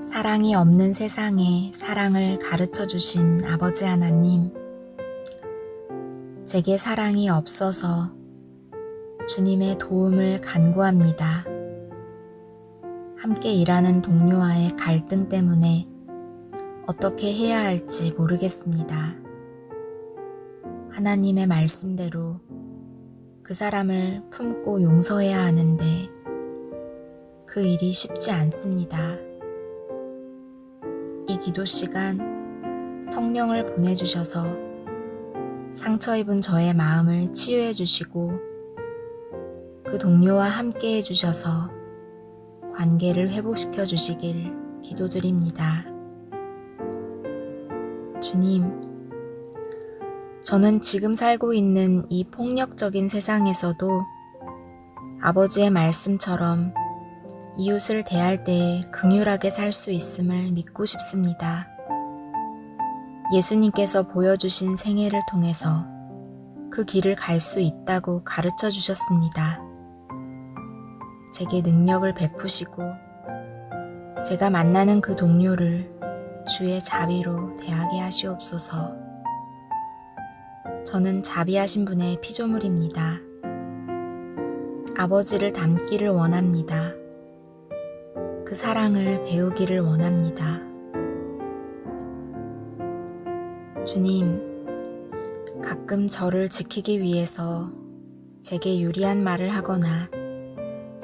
사랑이 없는 세상에 사랑을 가르쳐 주신 아버지 하나님, 제게 사랑이 없어서 주님의 도움을 간구합니다. 함께 일하는 동료와의 갈등 때문에 어떻게 해야 할지 모르겠습니다. 하나님의 말씀대로 그 사람을 품고 용서해야 하는데 그 일이 쉽지 않습니다. 이 기도 시간 성령을 보내주셔서 상처 입은 저의 마음을 치유해 주시고 그 동료와 함께 해주셔서 관계를 회복시켜 주시길 기도드립니다. 주님, 저는 지금 살고 있는 이 폭력적인 세상에서도 아버지의 말씀처럼 이웃을 대할 때에 긍휼하게 살 수 있음을 믿고 싶습니다. 예수님께서 보여주신 생애를 통해서 그 길을 갈 수 있다고 가르쳐 주셨습니다. 제게 능력을 베푸시고 제가 만나는 그 동료를 주의 자비로 대하게 하시옵소서. 저는 자비하신 분의 피조물입니다. 아버지를 닮기를 원합니다. 그 사랑을 배우기를 원합니다. 주님, 가끔 저를 지키기 위해서 제게 유리한 말을 하거나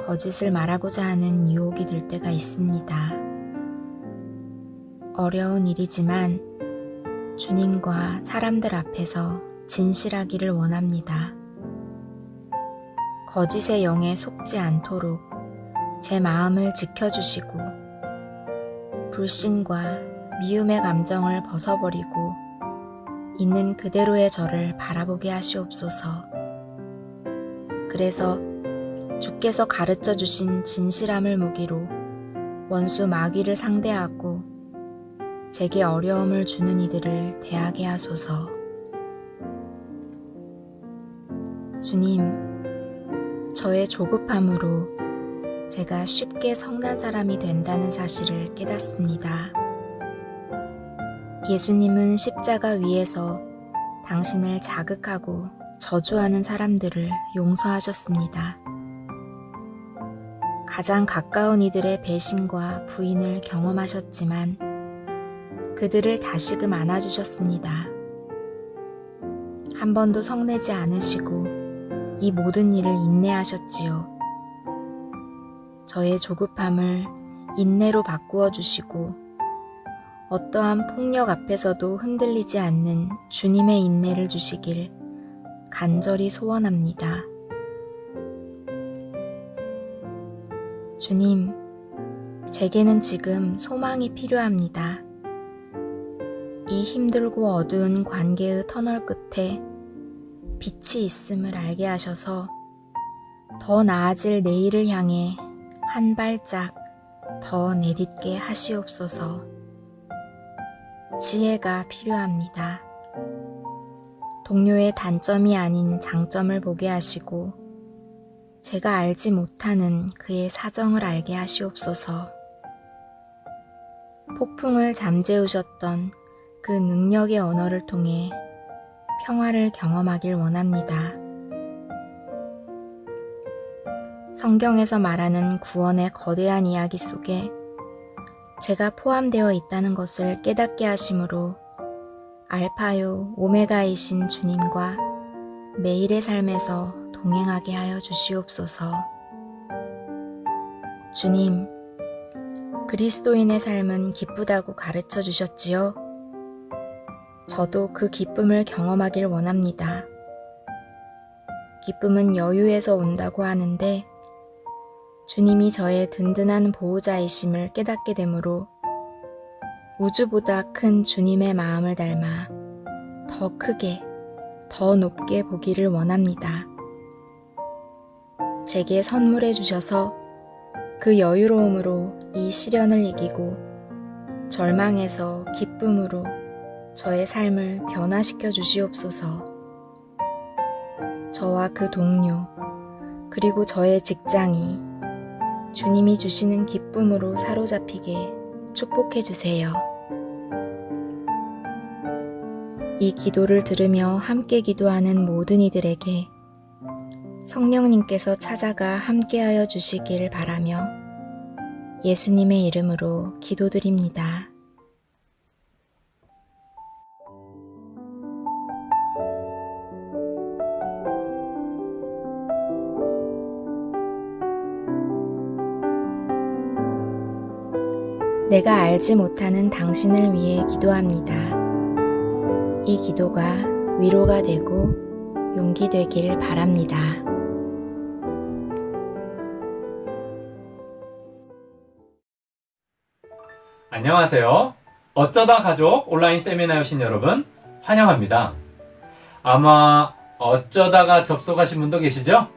거짓을 말하고자 하는 유혹이 들 때가 있습니다. 어려운 일이지만 주님과 사람들 앞에서 진실하기를 원합니다. 거짓의 영에 속지 않도록 제 마음을 지켜주시고 불신과 미움의 감정을 벗어버리고 있는 그대로의 저를 바라보게 하시옵소서. 그래서 주께서 가르쳐 주신 진실함을 무기로 원수 마귀를 상대하고 제게 어려움을 주는 이들을 대하게 하소서. 주님, 저의 조급함으로 제가 쉽게 성난 사람이 된다는 사실을 깨닫습니다. 예수님은 십자가 위에서 당신을 자극하고 저주하는 사람들을 용서하셨습니다. 가장 가까운 이들의 배신과 부인을 경험하셨지만 그들을 다시금 안아주셨습니다. 한 번도 성내지 않으시고 이 모든 일을 인내하셨지요. 저의 조급함을 인내로 바꾸어 주시고 어떠한 폭력 앞에서도 흔들리지 않는 주님의 인내를 주시길 간절히 소원합니다. 주님, 제게는 지금 소망이 필요합니다. 이 힘들고 어두운 관계의 터널 끝에 빛이 있음을 알게 하셔서 더 나아질 내일을 향해 한 발짝 더 내딛게 하시옵소서. 지혜가 필요합니다. 동료의 단점이 아닌 장점을 보게 하시고 제가 알지 못하는 그의 사정을 알게 하시옵소서. 폭풍을 잠재우셨던 그 능력의 언어를 통해 평화를 경험하길 원합니다. 성경에서 말하는 구원의 거대한 이야기 속에 제가 포함되어 있다는 것을 깨닫게 하심으로 알파요 오메가이신 주님과 매일의 삶에서 동행하게 하여 주시옵소서. 주님, 그리스도인의 삶은 기쁘다고 가르쳐 주셨지요. 저도 그 기쁨을 경험하길 원합니다. 기쁨은 여유에서 온다고 하는데 주님이 저의 든든한 보호자이심을 깨닫게 되므로 우주보다 큰 주님의 마음을 닮아 더 크게, 더 높게 보기를 원합니다. 제게 선물해 주셔서 그 여유로움으로 이 시련을 이기고 절망에서 기쁨으로 저의 삶을 변화시켜 주시옵소서. 저와 그 동료, 그리고 저의 직장이 주님이 주시는 기쁨으로 사로잡히게 축복해 주세요. 이 기도를 들으며 함께 기도하는 모든 이들에게 성령님께서 찾아가 함께하여 주시길 바라며 예수님의 이름으로 기도드립니다. 내가 알지 못하는 당신을 위해 기도합니다. 이 기도가 위로가 되고 용기 되길 바랍니다. 안녕하세요. 어쩌다 가족 온라인 세미나에 오신 여러분 환영합니다. 아마 어쩌다가 접속하신 분도 계시죠?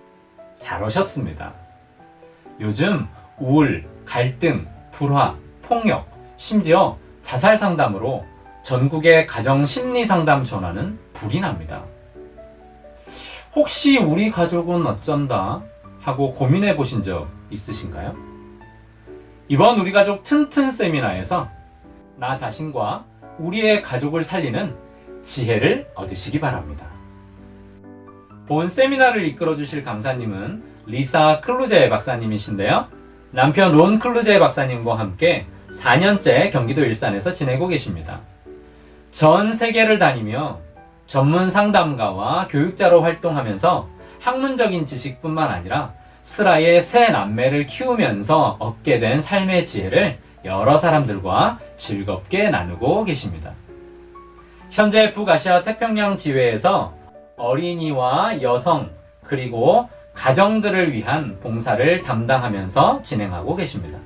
잘 오셨습니다. 요즘 우울, 갈등, 불화, 폭력, 심지어 자살 상담으로 전국의 가정 심리 상담 전화는 불이 납니다. 혹시 우리 가족은 어쩐다 하고 고민해 보신 적 있으신가요? 이번 우리 가족 튼튼 세미나에서 나 자신과 우리의 가족을 살리는 지혜를 얻으시기 바랍니다. 본 세미나를 이끌어 주실 강사님은 리사 클루제 박사님이신데요. 남편 론 클루제 박사님과 함께 4년째 경기도 일산에서 지내고 계십니다. 전 세계를 다니며 전문 상담가와 교육자로 활동하면서 학문적인 지식뿐만 아니라 스라의 세 남매를 키우면서 얻게 된 삶의 지혜를 여러 사람들과 즐겁게 나누고 계십니다. 현재 북아시아 태평양 지회에서 어린이와 여성 그리고 가정들을 위한 봉사를 담당하면서 진행하고 계십니다.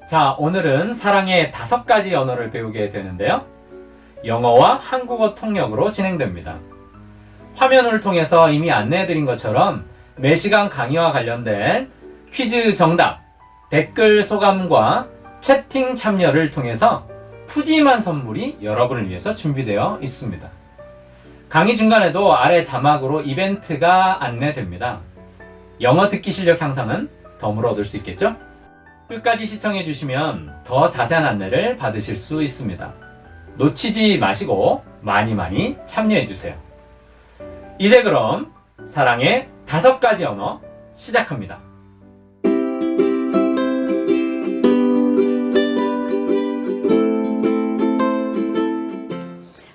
자, 오늘은 사랑의 5가지 언어를 배우게 되는데요. 영어와 한국어 통역으로 진행됩니다. 화면을 통해서 이미 안내해드린 것처럼 매시간 강의와 관련된 퀴즈 정답, 댓글 소감과 채팅 참여를 통해서 푸짐한 선물이 여러분을 위해서 준비되어 있습니다. 강의 중간에도 아래 자막으로 이벤트가 안내됩니다. 영어 듣기 실력 향상은 덤으로 얻을 수 있겠죠? 끝까지 시청해 주시면 더 자세한 안내를 받으실 수 있습니다. 놓치지 마시고 많이 참여해 주세요. 이제 그럼 사랑의 5가지 언어 시작합니다.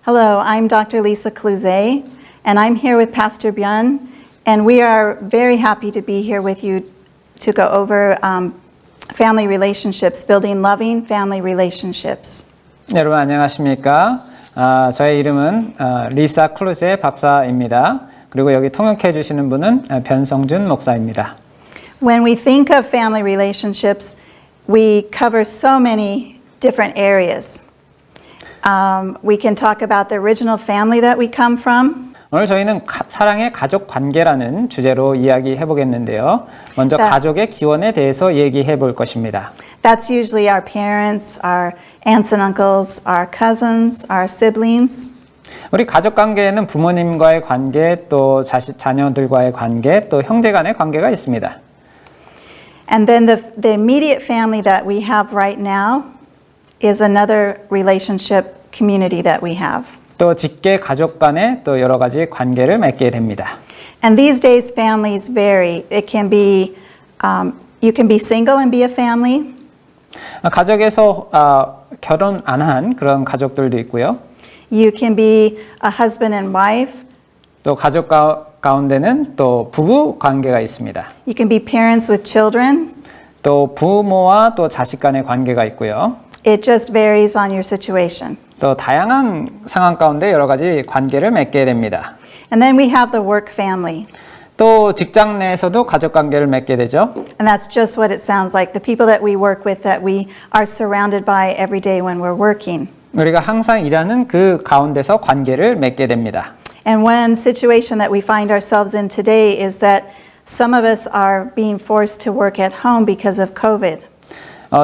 Hello, I'm Dr. Lisa Cluze, and I'm here with Pastor Byun, and we are very happy to be here with you to go over family relationships, building loving family relationships. 여러분 안녕하십니까? 저의 이름은 리사 클루제 박사입니다. 그리고 여기 통역해 주시는 분은 변성준 목사입니다. When we think of family relationships, we cover so many different areas. We can talk about the original family that we come from. 오늘 저희는 사랑의 가족 관계라는 주제로 이야기해 보겠는데요. 먼저 가족의 기원에 대해서 얘기해 볼 것입니다. That's usually our parents, our aunts and uncles, our cousins, our siblings. 우리 가족 관계에는 부모님과의 관계, 또 자녀들과의 관계, 또 형제 간의 관계가 있습니다. And then the immediate family that we have right now is another relationship community that we have. 또 직계 가족 간에 또 여러 가지 관계를 맺게 됩니다. And these days families vary. It can be, you can be single and be a family. 가족에서 결혼 안 한 그런 가족들도 있고요. You can be a husband and wife. 또 가족 가운데는 또 부부 관계가 있습니다. You can be parents with children. 또 부모와 또 자식 간의 관계가 있고요. It just varies on your situation. 또 다양한 상황 가운데 여러 가지 관계를 맺게 됩니다. And then we have the work family. 또 직장 내에서도 가족 관계를 맺게 되죠. And that's just what it sounds like. The people that we work with that we are surrounded by every day when we're working. 우리가 항상 일하는 그 가운데서 관계를 맺게 됩니다. And one situation that we find ourselves in today is that some of us are being forced to work at home because of COVID.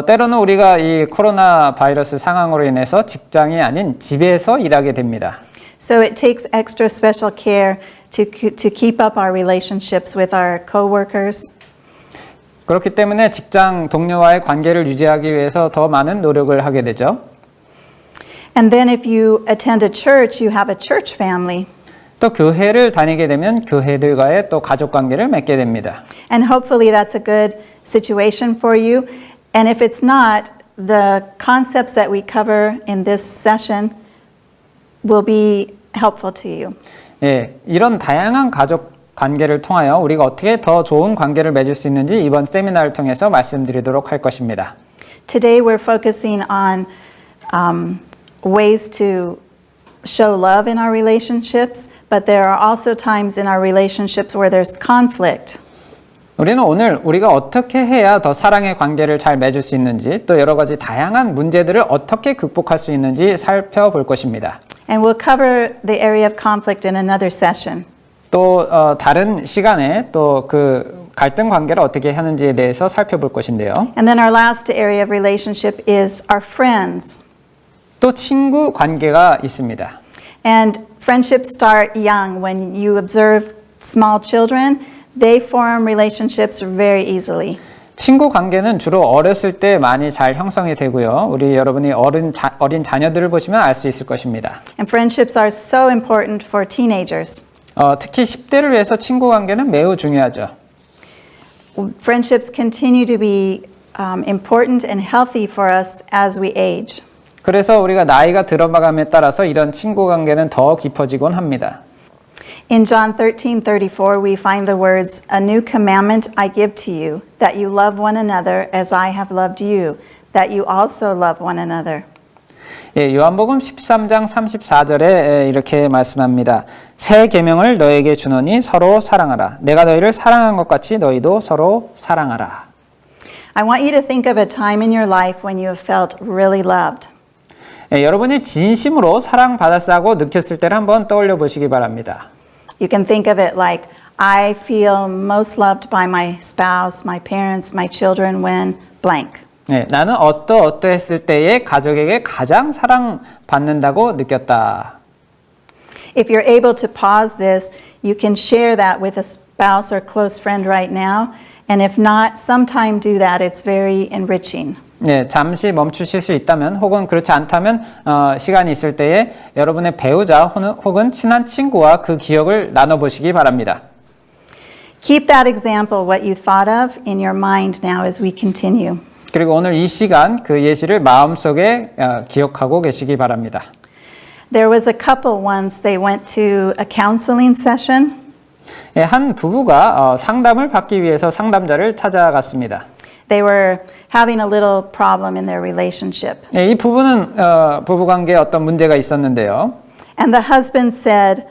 때로는 우리가 이 코로나 바이러스 상황으로 인해서 직장이 아닌 집에서 일하게 됩니다. So it takes extra special care to keep up our relationships with our coworkers. 그렇기 때문에 직장 동료와의 관계를 유지하기 위해서 더 많은 노력을 하게 되죠. And then if you attend a church, you have a church family. 또 교회를 다니게 되면 교회들과의 또 가족 관계를 맺게 됩니다. And hopefully that's a good situation for you. And if it's not, the concepts that we cover in this session will be helpful to you. 예, 이런 다양한 가족 관계를 통하여 우리가 어떻게 더 좋은 관계를 맺을 수 있는지 이번 세미나를 통해서 말씀드리도록 할 것입니다. Today we're focusing on ways to show love in our relationships, but there are also times in our relationships where there's conflict. 우리는 오늘 우리가 어떻게 해야 더 사랑의 관계를 잘 맺을 수 있는지 또 여러 가지 다양한 문제들을 어떻게 극복할 수 있는지 살펴볼 것입니다. And we'll cover the area of conflict in another session. 또 다른 시간에 또 그 갈등 관계를 어떻게 하는지에 대해서 살펴볼 것인데요. And then our last area of relationship is our friends. 또 친구 관계가 있습니다. And friendships start young. When you observe small children, they form relationships very easily. 친구 관계는 주로 어렸을 때 많이 잘 형성이 되고요. 우리 여러분이 어린 자녀들을 보시면 알 수 있을 것입니다. And friendships are so important for teenagers. 특히 10대를 위해서 친구 관계는 매우 중요하죠. Friendships continue to be important and healthy for us as we age. 그래서 우리가 나이가 들어감에 따라서 이런 친구 관계는 더 깊어지곤 합니다. In John 13:34, we find the words, "A new commandment I give to you, that you love one another as I have loved you, that you also love one another." 예, 요한복음 13장 34절에 이렇게 말씀합니다. 새 계명을 너에게 주노니 서로 사랑하라. 내가 너희를 사랑한 것 같이 너희도 서로 사랑하라. I want you to think of a time in your life when you have felt really loved. 예, 여러분이 진심으로 사랑받았다고 느꼈을 때를 한번 떠올려 보시기 바랍니다. You can think of it like, I feel most loved by my spouse, my parents, my children when blank. 네, 나는 어떠했을 때에 가족에게 가장 사랑받는다고 느꼈다. If you're able to pause this, you can share that with a spouse or close friend right now. And if not, sometime do that. It's very enriching. 네, 잠시 멈추실 수 있다면 혹은 그렇지 않다면 시간이 있을 때에 여러분의 배우자 혹은 친한 친구와 그 기억을 나눠보시기 바랍니다. Keep that example, what you thought of, in your mind now as we continue. 그리고 오늘 이 시간 그 예시를 마음속에 기억하고 계시기 바랍니다. There was a couple once, they went to a counseling session. 예, 한 부부가 상담을 받기 위해서 상담자를 찾아갔습니다. They were having a little problem in their relationship. 예, 이 부부는 부부관계에 어떤 문제가 있었는데요. And the husband said,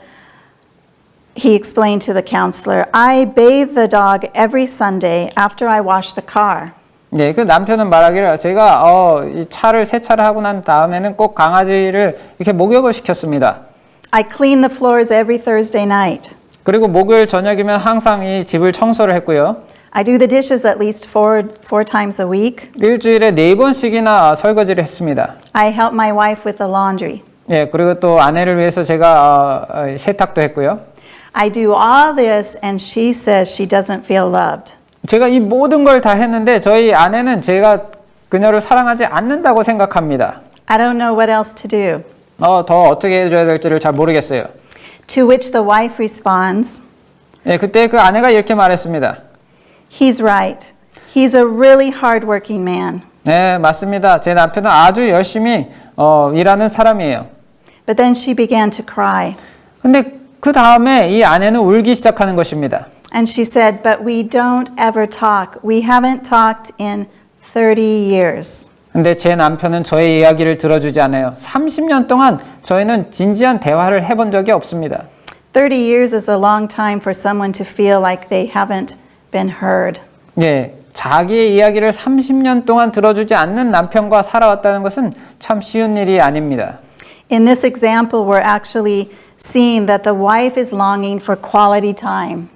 he explained to the counselor, I bathe the dog every Sunday after I wash the car. 네, 그 남편은 말하기를 제가 이 차를 세차를 하고 난 다음에는 꼭 강아지를 이렇게 목욕을 시켰습니다. I clean the floors every Thursday night. 그리고 목요일 저녁이면 항상 이 집을 청소를 했고요. I do the dishes at least four times a week. 일주일에 4번씩이나 설거지를 했습니다. I help my wife with the laundry. 예, 그리고 또 아내를 위해서 제가 세탁도 했고요. I do all this and she says she doesn't feel loved. 제가 이 모든 걸 다 했는데 저희 아내는 제가 그녀를 사랑하지 않는다고 생각합니다. I don't know what else to do. 더 어떻게 해줘야 될지를 잘 모르겠어요. To which the wife responds, 예, 그때 그 아내가 이렇게 말했습니다. He's right. He's a really hardworking man. 네, 맞습니다. 제 남편은 아주 열심히 일하는 사람이에요. But then she began to cry. 근데 그 다음에 이 아내는 울기 시작하는 것입니다. And she said, but we don't ever talk. We haven't talked in 30 years. 근데 제 남편은 저의 이야기를 들어주지 않아요. 30년 동안 저희는 진지한 대화를 해본 적이 없습니다. 30 years is a long time for someone to feel like they haven't been heard. 예, 자기의 이야기를 30년 동안 들어주지 않는 남편과 살아왔다는 것은 참 쉬운 일이 아닙니다. In this example, we're actually seeing that the wife is longing for quality time.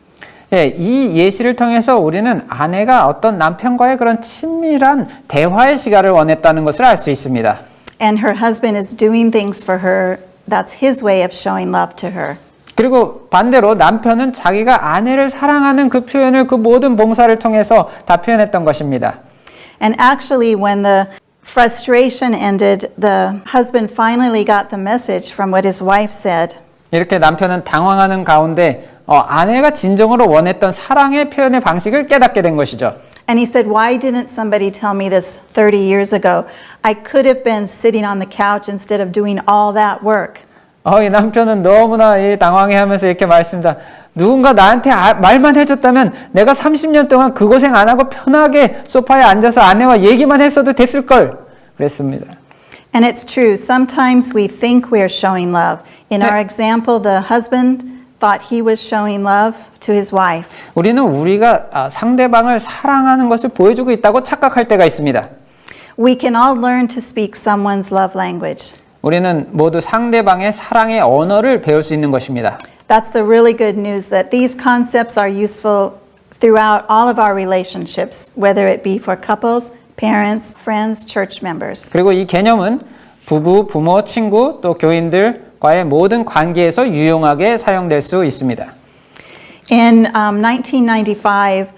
예, 이 예시를 통해서 우리는 아내가 어떤 남편과의 그런 친밀한 대화의 시간을 원했다는 것을 알 수 있습니다. And her husband is doing things for her. That's his way of showing love to her. 그리고 반대로 남편은 자기가 아내를 사랑하는 그 표현을 그 모든 봉사를 통해서 다 표현했던 것입니다. And actually, when the frustration ended, the husband finally got the message from what his wife said. 이렇게 남편은 당황하는 가운데 아내가 진정으로 원했던 사랑의 표현의 방식을 깨닫게 된 것이죠. And he said, why didn't somebody tell me this 30 years ago? I could have been sitting on the couch instead of doing all that work. 이 남편은 너무나 당황해하면서 이렇게 말했습니다. 누군가 나한테 말만 해줬다면 내가 30년 동안 그 고생 안 하고 편하게 소파에 앉아서 아내와 얘기만 했어도 됐을 걸 그랬습니다. And it's true. Sometimes we think we're showing love. In our example, the husband thought he was showing love to his wife. 우리는 우리가 상대방을 사랑하는 것을 보여주고 있다고 착각할 때가 있습니다. We can all learn to speak someone's love language. 우리는 모두 상대방의 사랑의 언어를 배울 수 있는 것입니다. That's the really good news, that these concepts are useful throughout all of our relationships, whether it be for couples, parents, friends, church members. 그리고 이 개념은 부부, 부모, 친구, 또 교인들과의 모든 관계에서 유용하게 사용될 수 있습니다. In 1995,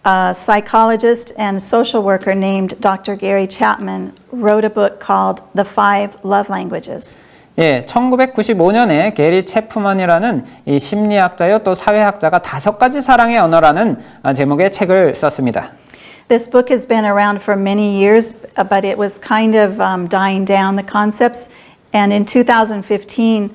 a psychologist and social worker named Dr. Gary Chapman wrote a book called The Five Love Languages. 1995년에 게리 체프먼이라는 이 심리학자요 또 사회학자가 5가지 사랑의 언어라는 제목의 책을 썼습니다. This book has been around for many years, but it was kind of dying down, the concepts. And in 2015,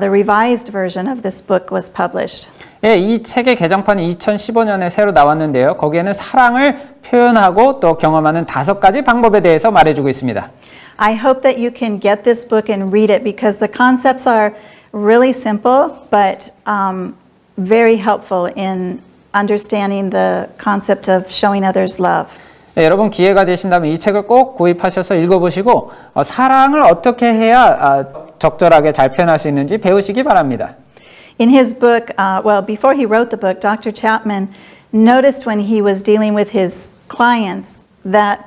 the revised version of this book was published. 이 책의 개정판이 2015년에 새로 나왔는데요. 거기에는 사랑을 표현하고 또 경험하는 5가지 방법에 대해서 말해주고 있습니다. I hope that you can get this book and read it because the concepts are really simple, but very helpful in understanding the concept of showing others love. 여러분 기회가 되신다면 이 책을 꼭 구입하셔서 읽어보시고 사랑을 어떻게 해야 적절하게 잘 표현할 수 있는지 배우시기 바랍니다. In his book, before he wrote the book, Dr. Chapman noticed when he was dealing with his clients that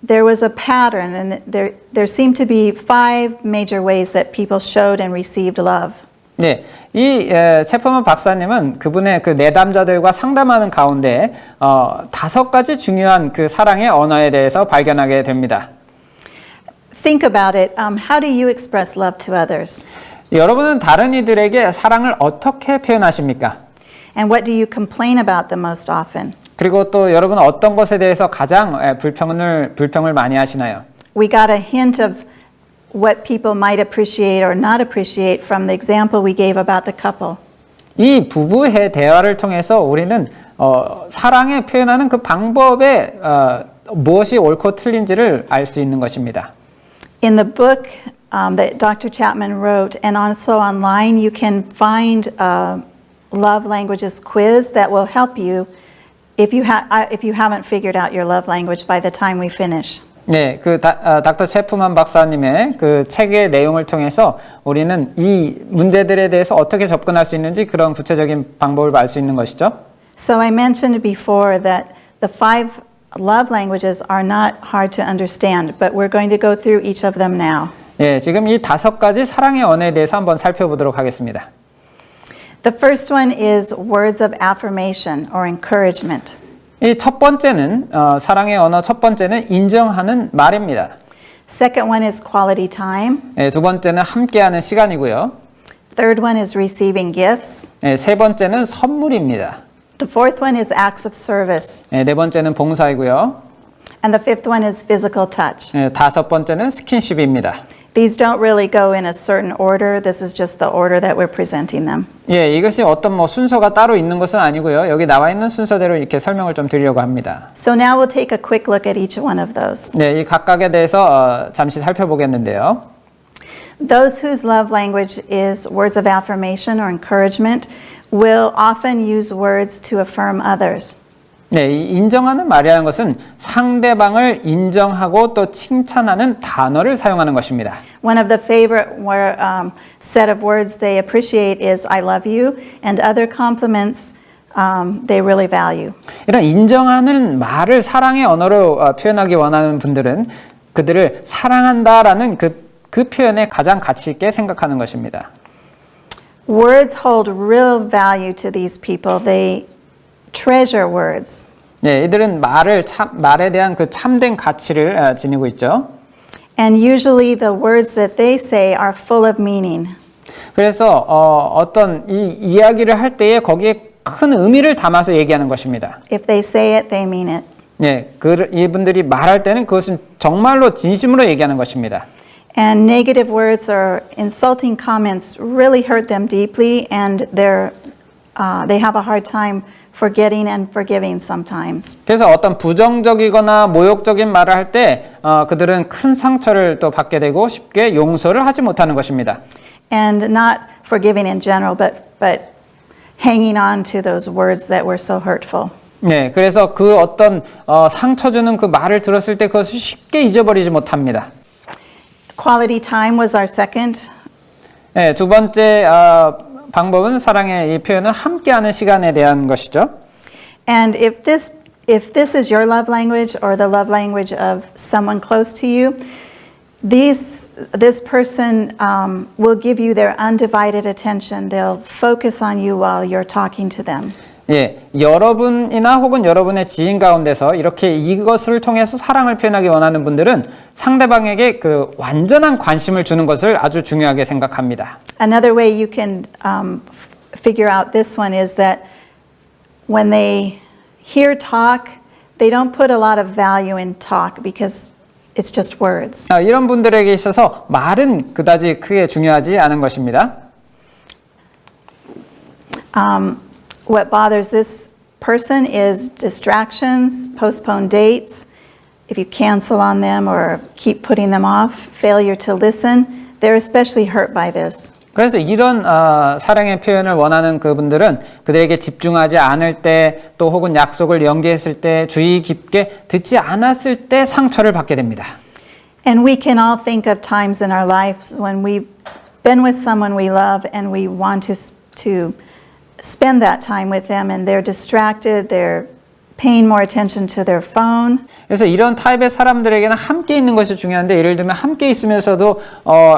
there was a pattern, and there seemed to be 5 major ways that people showed and received love. 네, 이 체프먼 박사님은 그분의 그 내담자들과 상담하는 가운데 5가지 중요한 그 사랑의 언어에 대해서 발견하게 됩니다. Think about it. How do you express love to others? 여러분은 다른 이들에게 사랑을 어떻게 표현하십니까? And what do you complain about the most often? 그리고 또 여러분은 어떤 것에 대해서 가장 불평을 많이 하시나요? We got a hint of what people might appreciate or not appreciate from the example we gave about the couple. 이 부부의 대화를 통해서 우리는 사랑에 표현하는 그 방법에 무엇이 옳고 틀린지를 알 수 있는 것입니다. In the book that Dr. Chapman wrote, and also online, you can find a love languages quiz that will help you if you haven't figured out your love language by the time we finish. 네, 닥터 체프만 박사님의 그 책의 내용을 통해서 우리는 이 문제들에 대해서 어떻게 접근할 수 있는지 그런 구체적인 방법을 알 수 있는 것이죠. So I mentioned before that the 5 love languages are not hard to understand, but we're going to go through each of them now. 예, 지금 이 5가지 사랑의 언어에 대해서 한번 살펴보도록 하겠습니다. The first one is words of affirmation or encouragement. 이 첫 번째는 사랑의 언어 첫 번째는 인정하는 말입니다. Second one is quality time. 예, 두 번째는 함께하는 시간이고요. Third one is receiving gifts. 예, 세 번째는 선물입니다. The fourth one is acts of service. 예, 네 번째는 봉사이고요. And the fifth one is physical touch. 예, 다섯 번째는 스킨십입니다. These don't really go in a certain order. This is just the order that we're presenting them. 예, 이것이 어떤 순서가 따로 있는 것은 아니고요. 여기 나와 있는 순서대로 이렇게 설명을 좀 드리려고 합니다. So now we'll take a quick look at each one of those. 네, 이 각각에 대해서 잠시 살펴보겠는데요. Those whose love language is words of affirmation or encouragement will often use words to affirm others. 네, 이 인정하는 말이라는 것은 상대방을 인정하고 또 칭찬하는 단어를 사용하는 것입니다. One of the favorite set of words they appreciate is I love you, and other compliments they really value. 이런 인정하는 말을 사랑의 언어로 표현하기 원하는 분들은 그들을 사랑한다라는 그 표현에 가장 가치 있게 생각하는 것입니다. Words hold real value to these people. They treasure words. 네, 이들은 말에 대한 그 참된 가치를 지니고 있죠. And usually the words that they say are full of meaning. 그래서 어떤 이 이야기를 할 때에 거기에 큰 의미를 담아서 얘기하는 것입니다. If they say it, they mean it. 네, 이분들이 말할 때는 그것은 정말로 진심으로 얘기하는 것입니다. And negative words or insulting comments really hurt them deeply, and they have a hard time forgetting and forgiving sometimes. 그래서 어떤 부정적이거나 모욕적인 말을 할 때 그들은 큰 상처를 또 받게 되고 쉽게 용서를 하지 못하는 것입니다. And not forgiving in general, but hanging on to those words that were so hurtful. 네, 그래서 그 어떤 상처 주는 그 말을 들었을 때 그것을 쉽게 잊어버리지 못합니다. Quality time was our second. 네, 두 번째 방법은 사랑의 이 표현은 함께하는 시간에 대한 것이죠. And if this is your love language or the love language of someone close to you, this person will give you their undivided attention. They'll focus on you while you're talking to them. 예, 여러분이나 혹은 여러분의 지인 가운데서 이렇게 이것을 통해서 사랑을 표현하기 원하는 분들은 상대방에게 그 완전한 관심을 주는 것을 아주 중요하게 생각합니다. Another way you can figure out this one is that when they hear talk, they don't put a lot of value in talk because it's just words. 이런 분들에게 있어서 말은 그다지 크게 중요하지 않은 것입니다. What bothers this person is distractions, postponed dates. If you cancel on them or keep putting them off, failure to listen, they're especially hurt by this. 그래서 이런 사랑의 표현을 원하는 그분들은 그들에게 집중하지 않을 때 또 혹은 약속을 연기했을 때 주의 깊게 듣지 않았을 때 상처를 받게 됩니다. And we can all think of times in our lives when we've been with someone we love and we want to spend that time with them and they're distracted, they're paying more attention to their phone. 그래서 이런 타입의 사람들에게는 함께 있는 것이 중요한데 예를 들면 함께 있으면서도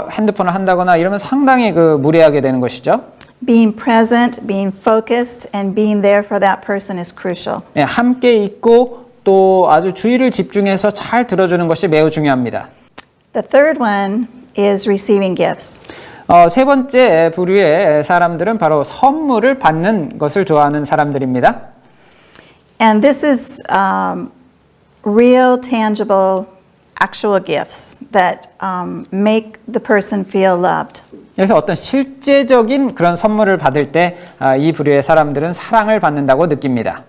핸드폰을 한다거나 이러면 상당히 무리하게 되는 것이죠. Being present, being focused, and being there for that person is crucial. 네, 함께 있고 또 아주 주의를 집중해서 잘 들어주는 것이 매우 중요합니다. The third one is receiving gifts. 세 번째 부류의 사람들은 바로 선물을 받는 것을 좋아하는 사람들입니다. And this is real, tangible, actual gifts that make the person feel loved. 그래서 어떤 실제적인 그런 선물을 받을 때 이 부류의 사람들은 사랑을 받는다고 느낍니다.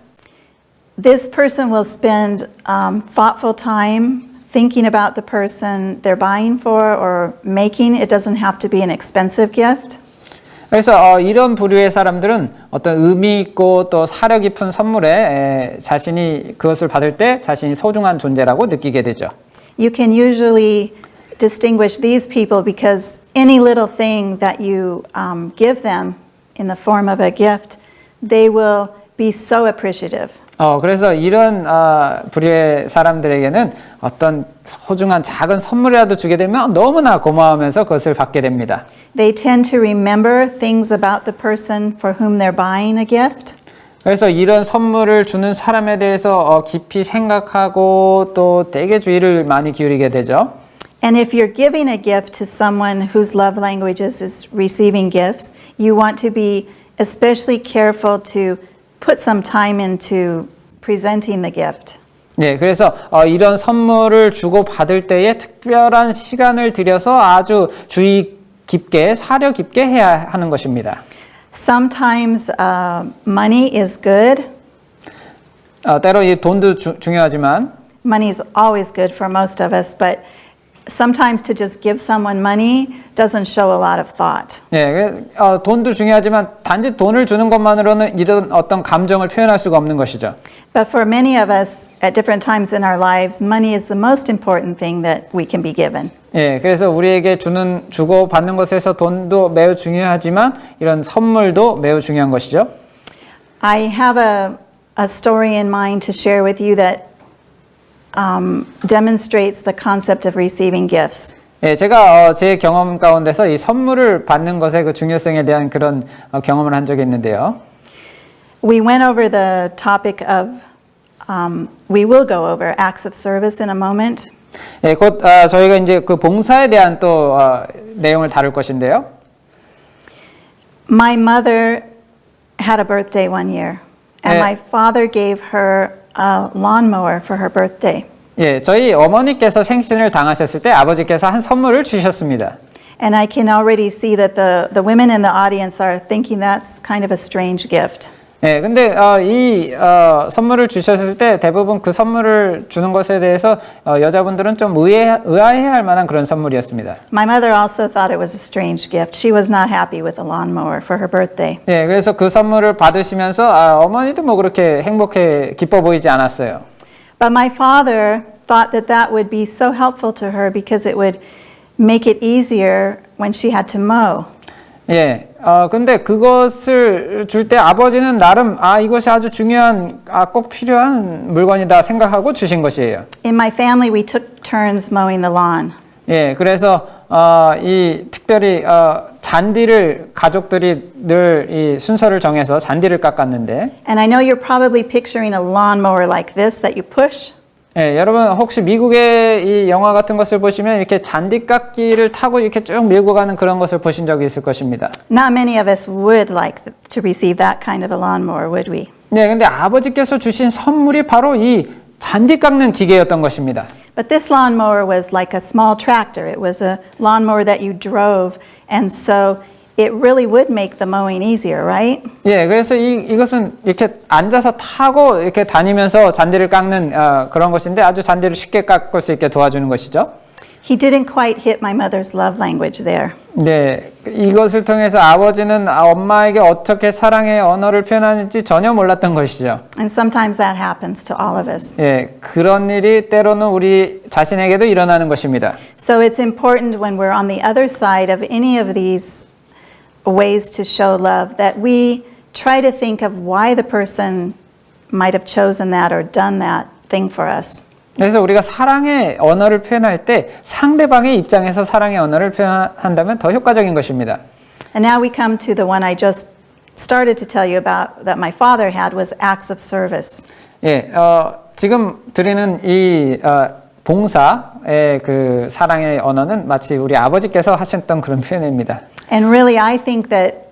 This person will spend thoughtful time thinking about the person they're buying for or making. It doesn't have to be an expensive gift. 그래서 이런 부류의 사람들은 어떤 의미 있고 또 사려 깊은 선물에 자신이 그것을 받을 때 자신이 소중한 존재라고 느끼게 되죠. You can usually distinguish these people because any little thing that you give them in the form of a gift, they will be so appreciative. 그래서 이런 부류의 사람들에게는 어떤 소중한 작은 선물이라도 주게 되면 너무나 고마워하면서 그것을 받게 됩니다. They tend to remember things about the person for whom they're buying a gift. 그래서 이런 선물을 주는 사람에 대해서 깊이 생각하고 또 되게 주의를 많이 기울이게 되죠. And if you're giving a gift to someone whose love languages is receiving gifts, you want to be especially careful to put some time into presenting the gift. 네, 그래서 이런 선물을 주고 받을 때에 특별한 시간을 들여서 아주 주의 깊게, 사려 깊게 해야 하는 것입니다. Sometimes money is good. 때로 이 돈도 중요하지만 Money is always good for most of us, but sometimes to just give someone money doesn't show a lot of thought. 네, 돈도 중요하지만 단지 돈을 주는 것만으로는 이런 어떤 감정을 표현할 수가 없는 것이죠. But for many of us at different times in our lives, money is the most important thing that we can be given. 예, 그래서 우리에게 주고 받는 것에서 돈도 매우 중요하지만 이런 선물도 매우 중요한 것이죠. I have a story in mind to share with you that demonstrates the concept of receiving gifts. 예, 제가 제 경험 가운데서 이 선물을 받는 것의 그 중요성에 대한 그런 경험을 한 적이 있는데요. We went over the topic of, we will go over acts of service in a moment. 예, 곧 저희가 이제 그 봉사에 대한 또 내용을 다룰 것인데요. My mother had a birthday one year, and 네. my father gave her a lawnmower for her birthday. 예, 저희 어머니께서 생신을 당하셨을 때 아버지께서 한 선물을 주셨습니다. And I can already see that the women in the audience are thinking that's kind of a strange gift. 예, 근데 이 선물을 주셨을 때 대부분 그 선물을 주는 것에 대해서 여자분들은 좀 의아해할 만한 그런 선물이었습니다. My mother also thought it was a strange gift. She was not happy with the lawnmower for her birthday. 예, 그래서 그 선물을 받으시면서 어머니도 뭐 그렇게 기뻐 보이지 않았어요. But my father thought that that would be so helpful to her because it would make it easier when she had to mow. 예, 근데 그것을 줄 때 아버지는 나름 이것이 아주 중요한, 꼭 필요한 물건이다 생각하고 주신 것이에요. In my family, we took turns mowing the lawn. 예, 그래서 이 특별히 잔디를 가족들이 늘 이 순서를 정해서 잔디를 깎았는데, And I know you're probably picturing a lawnmower like this that you push. 예, 여러분 혹시 미국의 이 영화 같은 것을 보시면 이렇게 잔디 깎기를 타고 이렇게 쭉 밀고 가는 그런 것을 보신 적이 있을 것입니다. Not many of us would like to receive that kind of a lawnmower, would we? 네, 근데 아버지께서 주신 선물이 바로 이 잔디 깎는 기계였던 것입니다. But this lawnmower was like a small tractor. It was a lawnmower that you drove, and so it really would make the mowing easier, right? 예, 그래서 이것은 이렇게 앉아서 타고 이렇게 다니면서 잔디를 깎는 그런 것인데 아주 잔디를 쉽게 깎을 수 있게 도와주는 것이죠. He didn't quite hit my mother's love language there. 네, 이것을 통해서 아버지는 엄마에게 어떻게 사랑의 언어를 표현하는지 전혀 몰랐던 것이죠. And sometimes that happens to all of us. 예, 그런 일이 때로는 우리 자신에게도 일어나는 것입니다. So it's important when we're on the other side of any of these ways to show love that we try to think of why the person might have chosen that or done that thing for us. 그래서 우리가 사랑의 언어를 표현할 때 상대방의 입장에서 사랑의 언어를 표현한다면 더 효과적인 것입니다. And now we come to the one I just started to tell you about that my father had was acts of service. 예, 지금 드리는 이 봉사의 그 사랑의 언어는 마치 우리 아버지께서 하셨던 그런 표현입니다. And really I think that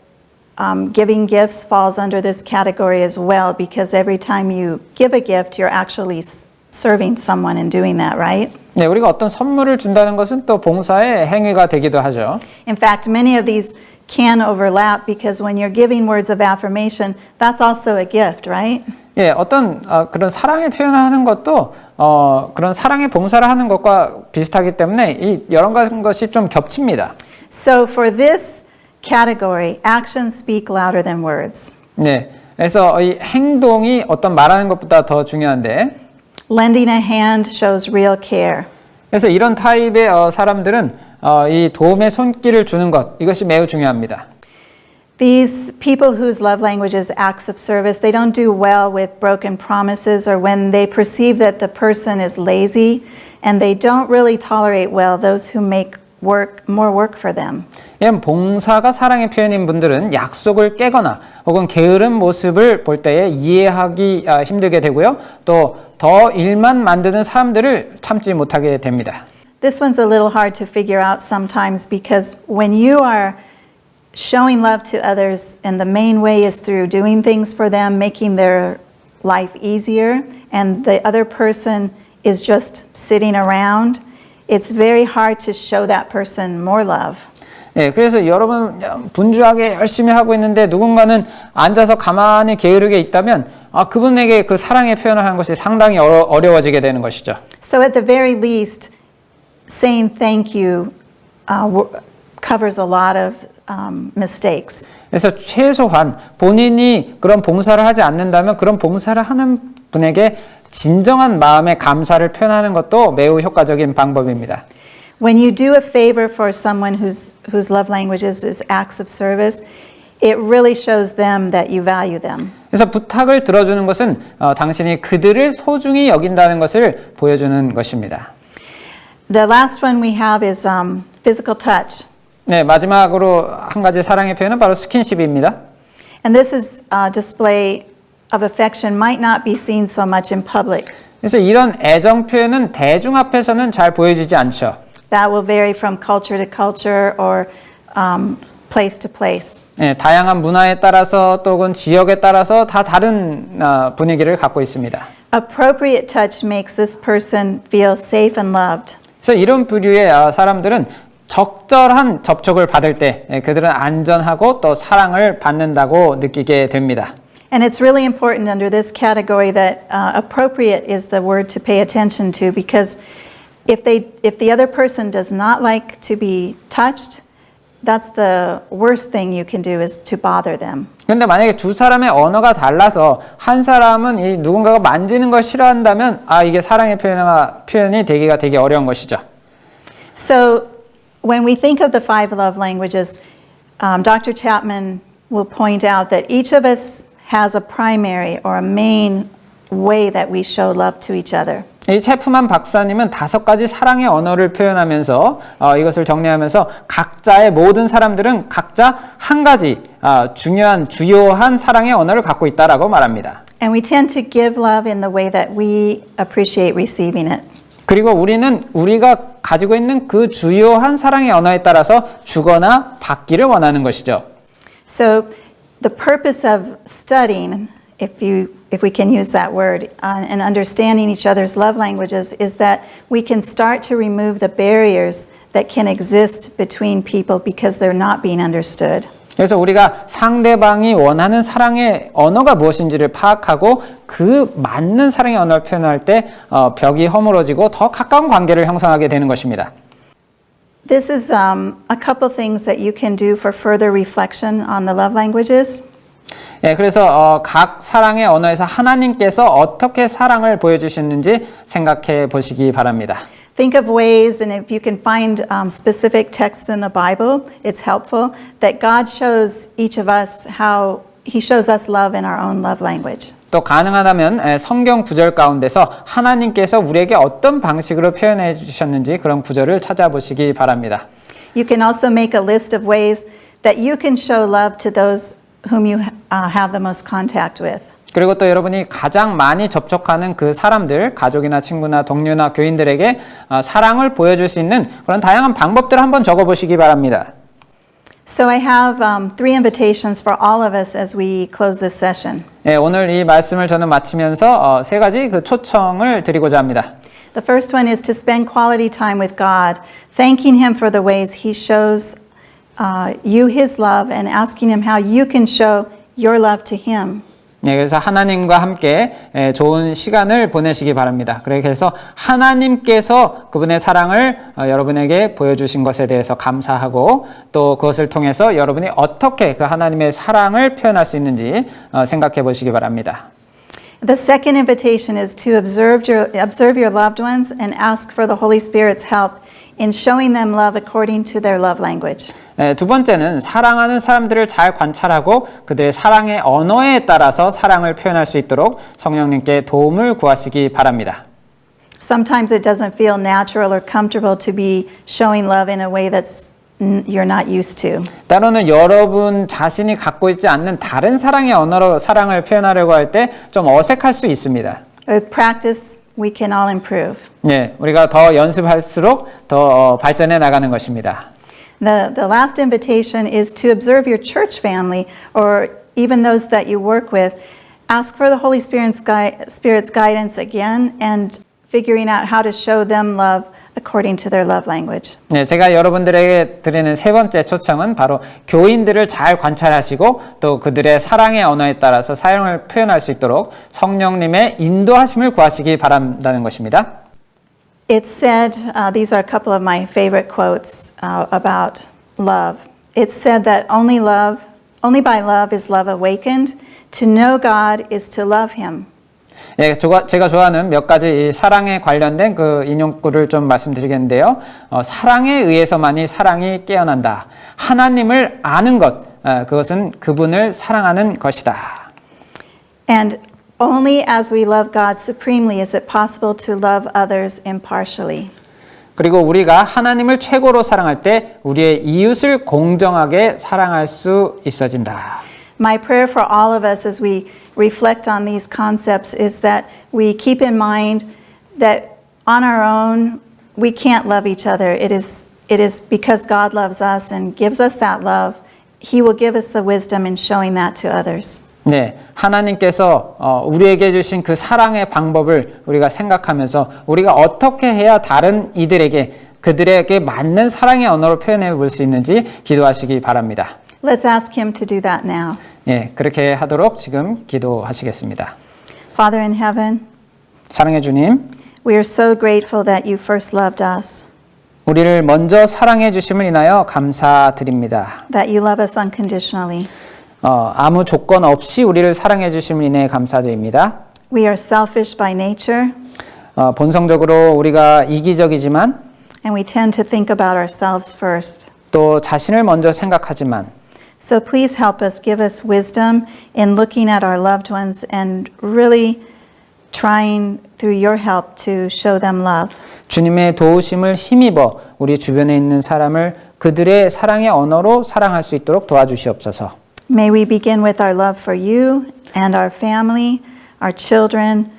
giving gifts falls under this category as well because every time you give a gift you're actually serving someone in doing that, right? 네, 우리가 어떤 선물을 준다는 것은 또 봉사의 행위가 되기도 하죠. In fact, many of these can overlap because when you're giving words of affirmation, that's also a gift, right? 예, 어떤 그런 사랑을 표현하는 것도 그런 사랑의 봉사를 하는 것과 비슷하기 때문에 이 여러 가지 것이 좀 겹칩니다. So for this category, actions speak louder than words. 네, 그래서 이 행동이 어떤 말하는 것보다 더 중요한데, Lending a hand shows real care. 그래서 이런 타입의 사람들은 이 도움의 손길을 주는 것, 이것이 매우 중요합니다. These people whose love language is acts of service, they don't do well with broken promises or when they perceive that the person is lazy, and they don't really tolerate well those who make more work for them. 봉사가 사랑의 표현인 분들은 약속을 깨거나 혹은 게으른 모습을 볼 때에 이해하기 힘들게 되고요. 또 더 일만 만드는 사람들을 참지 못하게 됩니다. This one's a little hard to figure out sometimes because when you are showing love to others and the main way is through doing things for them, making their life easier, and the other person is just sitting around, it's very hard to show that person more love. 예, 그래서 여러분 분주하게 열심히 하고 있는데 누군가는 앉아서 가만히 게으르게 있다면 그분에게 그 사랑의 표현을 하는 것이 상당히 어려워지게 되는 것이죠. So at the very least, saying thank you covers a lot of mistakes. 그래서 최소한 본인이 그런 봉사를 하지 않는다면 그런 봉사를 하는 분에게 진정한 마음의 감사를 표현하는 것도 매우 효과적인 방법입니다. When you do a favor for someone whose love language is acts of service, it really shows them that you value them. 그래서 부탁을 들어주는 것은 당신이 그들을 소중히 여긴다는 것을 보여주는 것입니다. The last one we have is physical touch. 네, 마지막으로 한 가지 사랑의 표현은 바로 스킨십입니다. And this is display of affection might not be seen so much in public. 그래서 이런 애정 표현은 대중 앞에서는 잘 보여지지 않죠. That will vary from culture to culture or place to place. 네, 다양한 문화에 따라서 또는 지역에 따라서 다 다른 분위기를 갖고 있습니다. Appropriate touch makes this person feel safe and loved. 그래서 이런 부류의 사람들은 적절한 접촉을 받을 때 그들은 안전하고 또 사랑을 받는다고 느끼게 됩니다. And it's really important under this category that appropriate is the word to pay attention to, because if the other person does not like to be touched, that's the worst thing you can do is to bother them. 근데 만약에 두 사람의 언어가 달라서 한 사람은 이 누군가가 만지는 걸 싫어한다면 이게 사랑의 표현이 되기가 되게 어려운 것이죠. So when we think of the 5 love languages, Dr. Chapman will point out that each of us has a primary or a main way that we show love to each other. 이 체프만 박사님은 5가지 사랑의 언어를 표현하면서 이것을 정리하면서 각자의 모든 사람들은 각자 한 가지 주요한 사랑의 언어를 갖고 있다라고 말합니다. And we tend to give love in the way that we appreciate receiving it. 그리고 우리가 가지고 있는 그 주요한 사랑의 언어에 따라서 주거나 받기를 원하는 것이죠. So the purpose of studying, if we can use that word, and understanding each other's love languages is that we can start to remove the barriers that can exist between people because they're not being understood. 그래서 우리가 상대방이 원하는 사랑의 언어가 무엇인지를 파악하고 그 맞는 사랑의 언어를 표현할 때 벽이 허물어지고 더 가까운 관계를 형성하게 되는 것입니다. This is a couple things that you can do for further reflection on the love languages. 예, 그래서 각 사랑의 언어에서 하나님께서 어떻게 사랑을 보여주셨는지 생각해 보시기 바랍니다. Think of ways, and if you can find specific texts in the Bible, it's helpful, that God shows each of us how He shows us love in our own love language. 또 가능하다면 성경 구절 가운데서 하나님께서 우리에게 어떤 방식으로 표현해 주셨는지 그런 구절을 찾아보시기 바랍니다. You can also make a list of ways that you can show love to those whom you have the most contact with. 그리고 또 여러분이 가장 많이 접촉하는 그 사람들, 가족이나 친구나 동료나 교인들에게 사랑을 보여줄 수 있는 그런 다양한 방법들을 한번 적어보시기 바랍니다. So I have 3 invitations for all of us as we close this session. 예, 오늘 이 말씀을 저는 마치면서 3가지 그 초청을 드리고자 합니다. The first one is to spend quality time with God, thanking Him for the ways He shows you His love and asking Him how you can show your love to Him. 네, 그래서 하나님과 함께 좋은 시간을 보내시기 바랍니다. 그래서 하나님께서 그분의 사랑을 여러분에게 보여주신 것에 대해서 감사하고 또 그것을 통해서 여러분이 어떻게 그 하나님의 사랑을 표현할 수 있는지 생각해 보시기 바랍니다. The second invitation is to observe your loved ones and ask for the Holy Spirit's help in showing them love according to their love language. 두 번째는 사랑하는 사람들을 잘 관찰하고 그들의 사랑의 언어에 따라서 사랑을 표현할 수 있도록 성령님께 도움을 구하시기 바랍니다. Sometimes it doesn't feel natural or comfortable to be showing love in a way that's you're not used to. 때로는 여러분 자신이 갖고 있지 않는 다른 사랑의 언어로 사랑을 표현하려고 할 때 좀 어색할 수 있습니다. With practice, we can all improve. 네, 우리가 더 연습할수록 더 발전해 나가는 것입니다. The last invitation is to observe your church family or even those that you work with. Ask for the Holy Spirit's guidance again and figuring out how to show them love according to their love language. 네, 제가 여러분들에게 드리는 3번째 초청은 바로 교인들을 잘 관찰하시고 또 그들의 사랑의 언어에 따라서 사랑을 표현할 수 있도록 성령님의 인도하심을 구하시기 바란다는 것입니다. It said, these are a couple of my favorite quotes about love. It said that only by love is love awakened. To know God is to love Him. 예, 제가 좋아하는 몇 가지 이 사랑에 관련된 그 인용구를 좀 말씀드리겠는데요. 사랑에 의해서만이 사랑이 깨어난다. 하나님을 아는 것, 그것은 그분을 사랑하는 것이다. And only as we love God supremely is it possible to love others impartially. 그리고 우리가 하나님을 최고로 사랑할 때 우리의 이웃을 공정하게 사랑할 수 있어진다. My prayer for all of us as we reflect on these concepts is that we keep in mind that on our own we can't love each other. It is because God loves us and gives us that love. He will give us the wisdom in showing that to others. 네, 하나님께서 우리에게 주신 그 사랑의 방법을 우리가 생각하면서 우리가 어떻게 해야 다른 이들에게 그들에게 맞는 사랑의 언어로 표현해 볼 수 있는지 기도하시기 바랍니다. Let's ask him to do that now. 예, 그렇게 하도록 지금 기도하시겠습니다. Father in heaven, 사랑의 주님, we are so grateful that you first loved us, 우리를 먼저 사랑해 주심을 인하여 감사드립니다. that you love us unconditionally. 아무 조건 없이 우리를 사랑해 주심을 인해 감사드립니다. We are selfish by nature, 본성적으로 우리가 이기적이지만 and we tend to think about ourselves first. 또 자신을 먼저 생각하지만 So please help us, give us wisdom in looking at our loved ones and really trying through your help to show them love. 주님의 도우심을 힘입어 우리 주변에 있는 사람을 그들의 사랑의 언어로 사랑할 수 있도록 도와주시옵소서. May we begin with our love for you and our family, our children,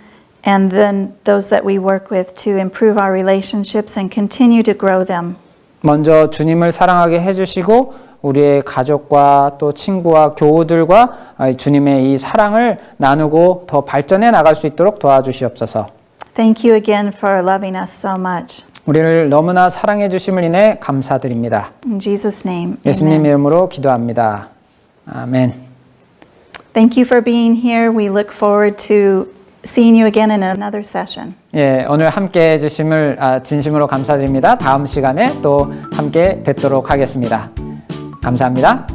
and then those that we work with to improve our relationships and continue to grow them. 먼저 주님을 사랑하게 해주시고 우리의 가족과 또 친구와 교우들과 주님의 이 사랑을 나누고 더 발전해 나갈 수 있도록 도와주시옵소서. Thank you again for loving us so much. 우리를 너무나 사랑해 주심을 인해 감사드립니다. In Jesus' name, 예수님 amen. 이름으로 기도합니다. 아멘. Thank you for being here. We look forward to seeing you again in another session. 예, 오늘 함께 해주심을 진심으로 감사드립니다. 다음 시간에 또 함께 뵙도록 하겠습니다. 감사합니다.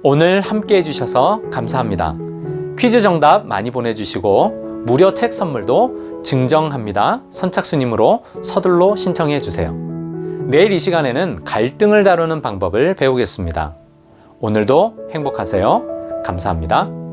오늘 함께 해주셔서 감사합니다. 퀴즈 정답 많이 보내주시고 무료 책 선물도 증정합니다. 선착순이므로 서둘러 신청해 주세요. 내일 이 시간에는 갈등을 다루는 방법을 배우겠습니다. 오늘도 행복하세요. 감사합니다.